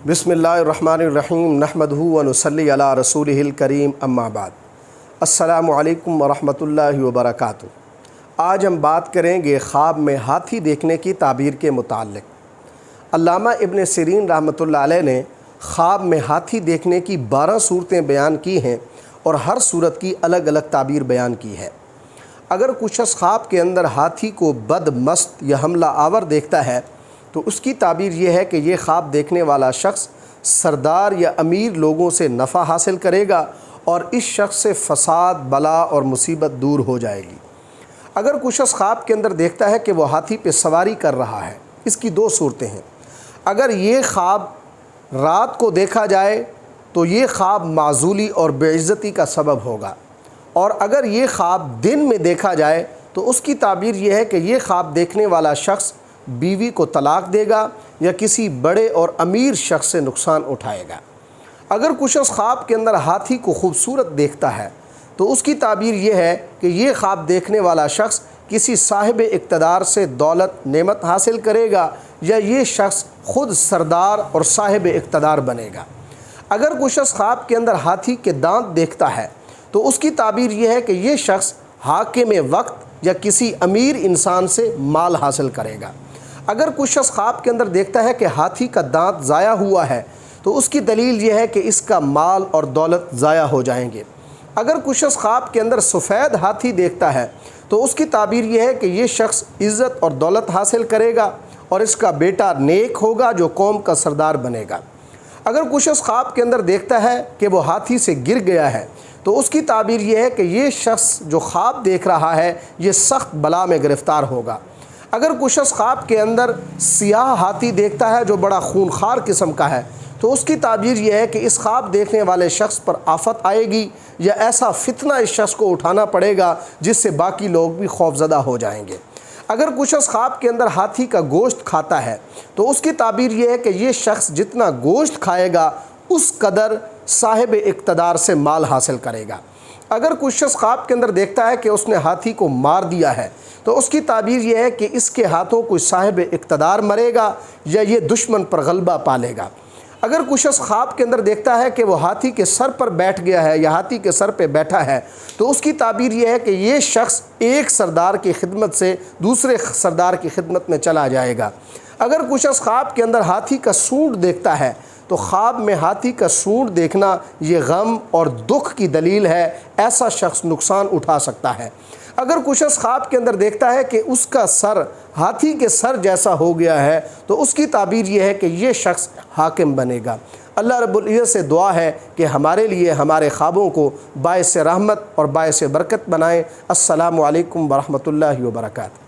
بسم اللہ الرحمن الرحیم نحمدہ و نصلی علی رسولہ الکریم اما بعد۔ السلام علیکم ورحمۃ اللہ وبرکاتہ۔ آج ہم بات کریں گے خواب میں ہاتھی دیکھنے کی تعبیر کے متعلق۔ علامہ ابن سیرین رحمۃ اللہ علیہ نے خواب میں ہاتھی دیکھنے کی 12 صورتیں بیان کی ہیں اور ہر صورت کی الگ الگ تعبیر بیان کی ہے۔ اگر کچھ شخص خواب کے اندر ہاتھی کو بد مست یا حملہ آور دیکھتا ہے تو اس کی تعبیر یہ ہے کہ یہ خواب دیکھنے والا شخص سردار یا امیر لوگوں سے نفع حاصل کرے گا اور اس شخص سے فساد، بلا اور مصیبت دور ہو جائے گی۔ اگر کچھ شخص خواب کے اندر دیکھتا ہے کہ وہ ہاتھی پہ سواری کر رہا ہے، اس کی 2 صورتیں ہیں۔ اگر یہ خواب رات کو دیکھا جائے تو یہ خواب معزولی اور بے عزتی کا سبب ہوگا، اور اگر یہ خواب دن میں دیکھا جائے تو اس کی تعبیر یہ ہے کہ یہ خواب دیکھنے والا شخص بیوی کو طلاق دے گا یا کسی بڑے اور امیر شخص سے نقصان اٹھائے گا۔ اگر کچھ شخص خواب کے اندر ہاتھی کو خوبصورت دیکھتا ہے تو اس کی تعبیر یہ ہے کہ یہ خواب دیکھنے والا شخص کسی صاحب اقتدار سے دولت نعمت حاصل کرے گا یا یہ شخص خود سردار اور صاحب اقتدار بنے گا۔ اگر کچھ شخص خواب کے اندر ہاتھی کے دانت دیکھتا ہے تو اس کی تعبیر یہ ہے کہ یہ شخص حاکم وقت یا کسی امیر انسان سے مال حاصل کرے گا۔ اگر کچھ شخص خواب کے اندر دیکھتا ہے کہ ہاتھی کا دانت ضائع ہوا ہے تو اس کی دلیل یہ ہے کہ اس کا مال اور دولت ضائع ہو جائیں گے۔ اگر کچھ شخص خواب کے اندر سفید ہاتھی دیکھتا ہے تو اس کی تعبیر یہ ہے کہ یہ شخص عزت اور دولت حاصل کرے گا اور اس کا بیٹا نیک ہوگا جو قوم کا سردار بنے گا۔ اگر کچھ شخص خواب کے اندر دیکھتا ہے کہ وہ ہاتھی سے گر گیا ہے تو اس کی تعبیر یہ ہے کہ یہ شخص جو خواب دیکھ رہا ہے یہ سخت بلا میں گرفتار ہوگا۔ اگر کچھ شخص خواب کے اندر سیاہ ہاتھی دیکھتا ہے جو بڑا خونخوار قسم کا ہے تو اس کی تعبیر یہ ہے کہ اس خواب دیکھنے والے شخص پر آفت آئے گی یا ایسا فتنہ اس شخص کو اٹھانا پڑے گا جس سے باقی لوگ بھی خوفزدہ ہو جائیں گے۔ اگر کچھ شخص خواب کے اندر ہاتھی کا گوشت کھاتا ہے تو اس کی تعبیر یہ ہے کہ یہ شخص جتنا گوشت کھائے گا اس قدر صاحب اقتدار سے مال حاصل کرے گا۔ اگر کچھ شخص خواب کے اندر دیکھتا ہے کہ اس نے ہاتھی کو مار دیا ہے تو اس کی تعبیر یہ ہے کہ اس کے ہاتھوں کوئی صاحب اقتدار مرے گا یا یہ دشمن پر غلبہ پالے گا۔ اگر کچھ شخص خواب کے اندر دیکھتا ہے کہ وہ ہاتھی کے سر پر بیٹھ گیا ہے یا ہاتھی کے سر پہ بیٹھا ہے تو اس کی تعبیر یہ ہے کہ یہ شخص ایک سردار کی خدمت سے دوسرے سردار کی خدمت میں چلا جائے گا۔ اگر کچھ شخص خواب کے اندر ہاتھی کا سونڈ دیکھتا ہے تو خواب میں ہاتھی کا سونڈ دیکھنا یہ غم اور دکھ کی دلیل ہے، ایسا شخص نقصان اٹھا سکتا ہے۔ اگر کچھ شخص خواب کے اندر دیکھتا ہے کہ اس کا سر ہاتھی کے سر جیسا ہو گیا ہے تو اس کی تعبیر یہ ہے کہ یہ شخص حاکم بنے گا۔ اللہ رب العزت سے دعا ہے کہ ہمارے لیے ہمارے خوابوں کو باعث رحمت اور باعث برکت بنائیں۔ السلام علیکم ورحمۃ اللہ وبرکاتہ۔